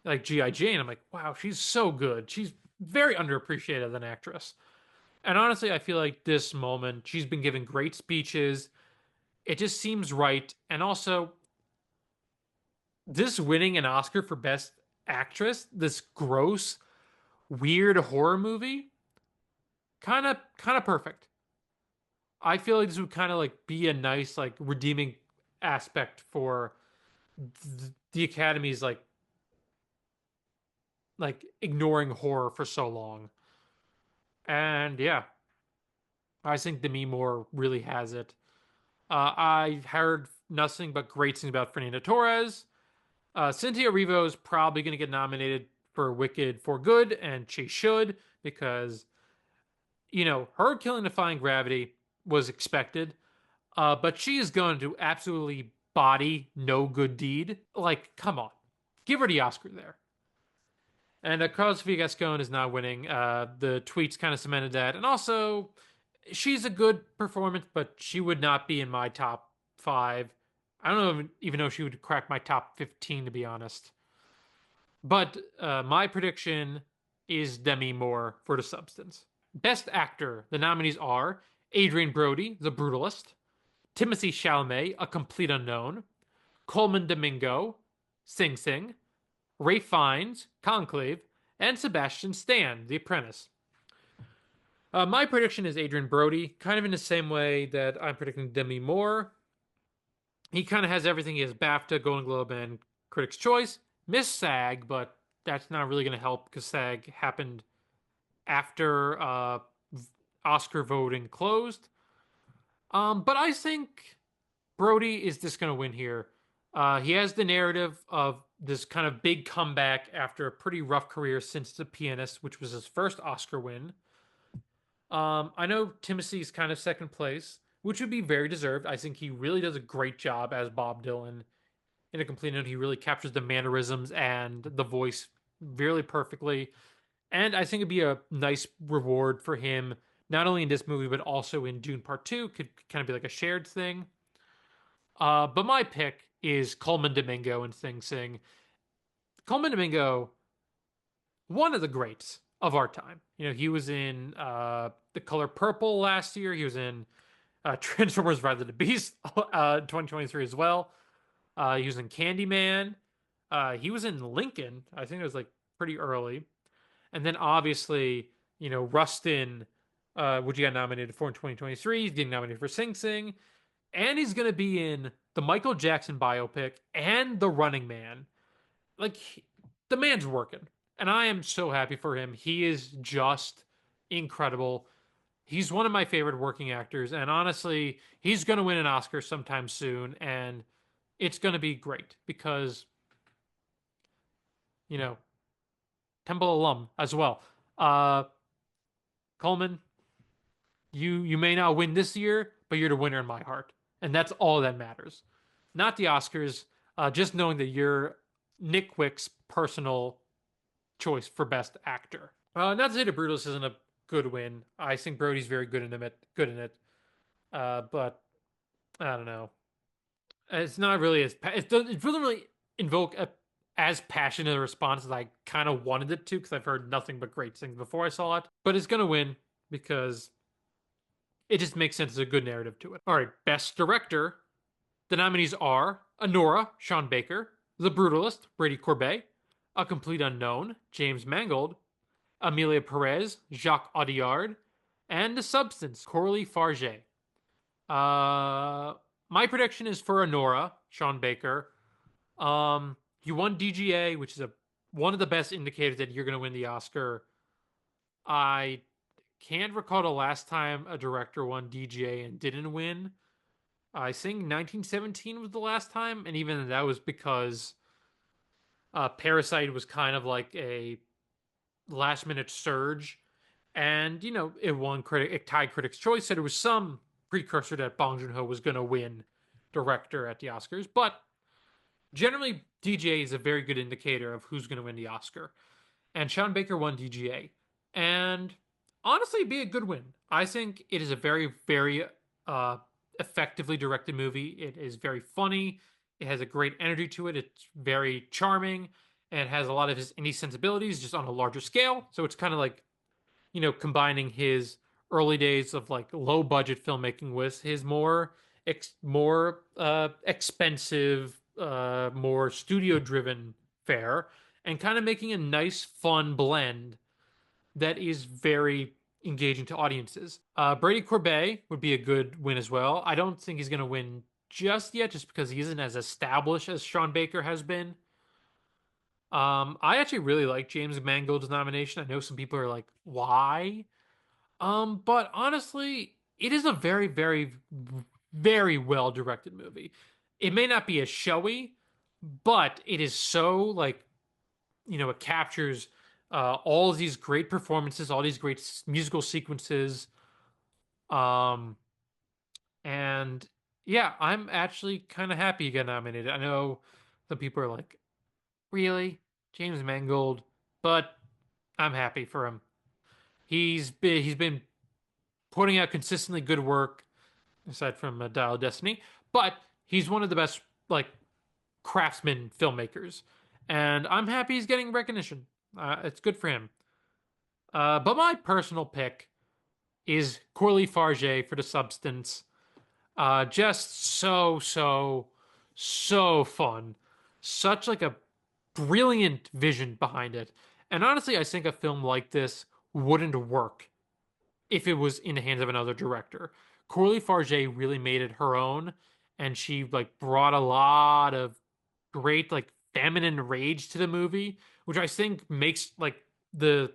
like GI Jane. I'm like, wow, she's so good. She's very underappreciated as an actress. And honestly, I feel like this moment, she's been giving great speeches. It just seems right. And also, this winning an Oscar for Best Actress, this gross, weird horror movie, kind of perfect. I feel like this would kind of like be a nice like redeeming aspect for the Academy's like ignoring horror for so long. And yeah, I think Demi Moore really has it. I heard nothing but great things about Fernanda Torres. Cynthia Erivo is probably going to get nominated for Wicked for Good, and she should because her killing Defying Gravity was expected, but she is going to absolutely body No Good Deed. Like, come on, give her the Oscar there. And Carlos Gascon is not winning. The tweets kind of cemented that. And also, she's a good performance, but she would not be in my top five. I don't know even know if she would crack my top 15, to be honest. But my prediction is Demi Moore for The Substance. Best Actor, the nominees are Adrian Brody, The Brutalist, Timothée Chalamet, A Complete Unknown, Coleman Domingo, Sing Sing, Ray Fiennes, Conclave, and Sebastian Stan, The Apprentice. My prediction is Adrian Brody, kind of in the same way that I'm predicting Demi Moore. He kind of has everything. He has BAFTA, Golden Globe, and Critics' Choice. Miss SAG, but that's not really going to help because SAG happened after Oscar voting closed. But I think Brody is just going to win here. He has the narrative of this kind of big comeback after a pretty rough career since The Pianist, which was his first Oscar win. I know Timothy's kind of second place, which would be very deserved. I think he really does a great job as Bob Dylan in A Complete Note. He really captures the mannerisms and the voice really perfectly. And I think it'd be a nice reward for him, not only in this movie, but also in Dune Part 2. Could kind of be like a shared thing. But my pick is Coleman Domingo and Sing Sing. Coleman Domingo, one of the greats of our time. You know, he was in The Color Purple last year. He was in Transformers Rise of the Beast 2023 as well. He was in Candyman. He was in Lincoln. I think it was like pretty early. And then obviously, you know, Rustin, which he got nominated for in 2023. He's getting nominated for Sing Sing. And he's going to be in the Michael Jackson biopic and The Running Man. Like, the man's working. And I am so happy for him. He is just incredible. He's one of my favorite working actors. And honestly, he's going to win an Oscar sometime soon. And it's going to be great because, you know, Temple alum as well. Coleman, you may not win this year, but you're the winner in my heart, and that's all that matters. Not the Oscars, just knowing that you're Nick Wick's personal choice for Best Actor. Not to say the Brutalist isn't a good win. I think Brody's very good in it. Good in it, but I don't know. It's not really it doesn't really invoke as passionate a response as I kind of wanted it to because I've heard nothing but great things before I saw it. But it's gonna win because it just makes sense as a good narrative to it. All right, Best Director. The nominees are Anora, Sean Baker, The Brutalist, Brady Corbet, A Complete Unknown, James Mangold, Amelia Perez, Jacques Audiard, and The Substance, Coralie Farge. My prediction is for Anora, Sean Baker. You won DGA, which is one of the best indicators that you're going to win the Oscar. I can't recall the last time a director won DGA and didn't win. I think 1917 was the last time, and even that was because Parasite was kind of like a last minute surge, and you know it tied Critics' Choice, so there was some precursor that Bong Joon Ho was going to win director at the Oscars, but generally DGA is a very good indicator of who's going to win the Oscar, and Sean Baker won DGA, and honestly, be a good win. I think it is a very, very uh, effectively directed movie. It is very funny. It has a great energy to it. It's very charming and has a lot of his indie sensibilities just on a larger scale. So it's kind of like, you know, combining his early days of like low budget filmmaking with his more expensive, more studio driven fare, and kind of making a nice, fun blend that is very engaging to audiences. Brady Corbet would be a good win as well. I don't think he's going to win just yet, just because he isn't as established as Sean Baker has been. I actually really like James Mangold's nomination. I know some people are like, why? But honestly, it is a very, very, very well directed movie. It may not be as showy, but it is so like, you know, it captures all of these great performances, all these great musical sequences. Um, and yeah, I'm actually kind of happy he got nominated. I know some people are like, really? James Mangold? but I'm happy for him. He's been putting out consistently good work aside from Dial of Destiny, but he's one of the best like craftsman filmmakers, and I'm happy he's getting recognition. It's good for him. But my personal pick is Corley Farge for The Substance. Just so fun. Such like a brilliant vision behind it. And honestly, I think a film like this wouldn't work if it was in the hands of another director. Corley Farge really made it her own, and she like brought a lot of great like feminine rage to the movie, which I think makes like the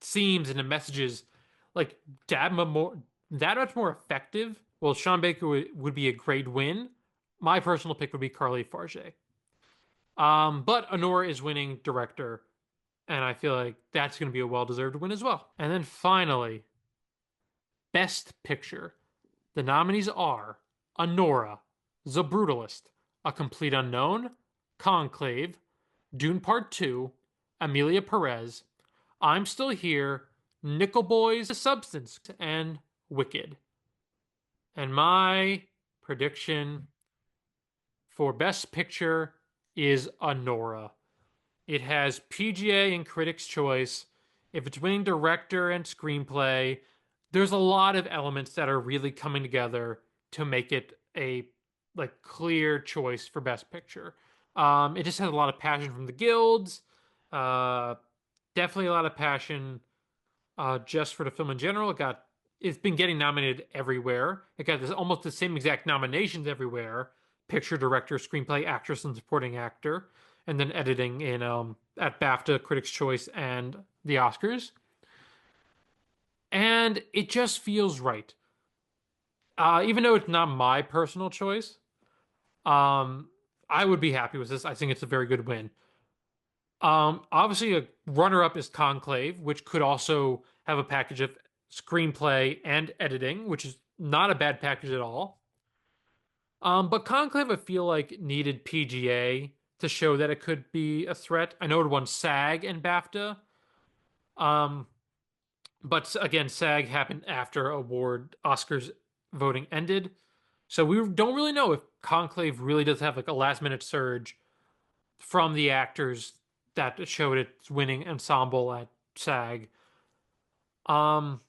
themes and the messages like that much more effective. Well, Sean Baker would be a great win. My personal pick would be Carly Farge. But Honora is winning director, and I feel like that's going to be a well-deserved win as well. And then finally, Best Picture. The nominees are Honora, The Brutalist, A Complete Unknown, Conclave, Dune Part 2, Amelia Perez, I'm Still Here, Nickel Boys, The Substance, and Wicked. And my prediction for Best Picture is Honora. It has PGA and Critics' Choice. If it's winning director and screenplay, there's a lot of elements that are really coming together to make it a like clear choice for Best Picture. It just has a lot of passion from the guilds. Uh, Definitely a lot of passion just for the film in general. It's been getting nominated everywhere. It got almost the same exact nominations everywhere: picture, director, screenplay, actress, and supporting actor, and then editing in at BAFTA, Critics' Choice, and the Oscars. And it just feels right. Even though it's not my personal choice, um, I would be happy with this. I think it's a very good win. Obviously, a runner-up is Conclave, which could also have a package of screenplay and editing, which is not a bad package at all. But Conclave, I feel like needed PGA to show that it could be a threat. I know it won SAG and BAFTA, um, but again, SAG happened after award Oscars voting ended, so we don't really know if Conclave really does have like a last-minute surge from the actors that showed its winning ensemble at SAG. Um,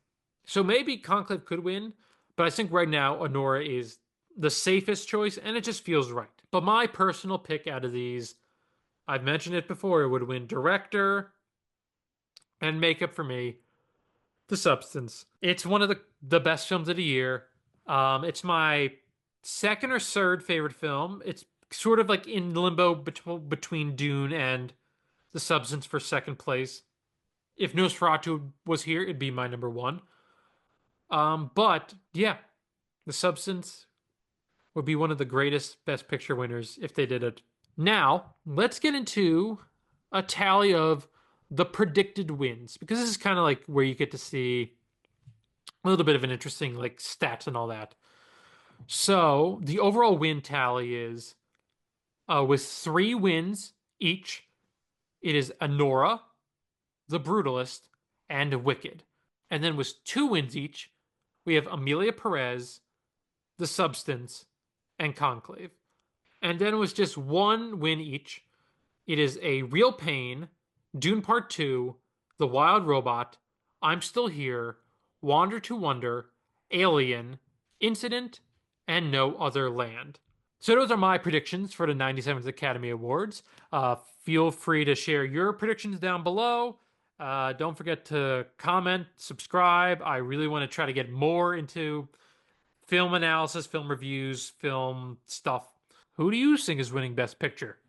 so maybe Conclave could win, but I think right now Honora is the safest choice, and it just feels right. But my personal pick out of these, I've mentioned it before, it would win director and makeup for me. The Substance. It's one of the best films of the year. It's my second or third favorite film. It's sort of like in limbo between Dune and The Substance for second place. If Nosferatu was here, it'd be my number one. But yeah, The Substance would be one of the greatest Best Picture winners if they did it. Now, let's get into a tally of the predicted wins because this is kind of like where you get to see a little bit of an interesting like stats and all that. So the overall win tally is with 3 wins each. It is Anora, The Brutalist, and Wicked. And then with 2 wins each, we have Amelia Perez, The Substance, and Conclave. And then with just 1 win each, it is A Real Pain, Dune Part 2, The Wild Robot, I'm Still Here, Wander to Wonder, Alien, Incident, and No Other Land. So those are my predictions for the 97th Academy Awards. Feel free to share your predictions down below. Don't forget to comment, subscribe. I really want to try to get more into film analysis, film reviews, film stuff. Who do you think is winning Best Picture?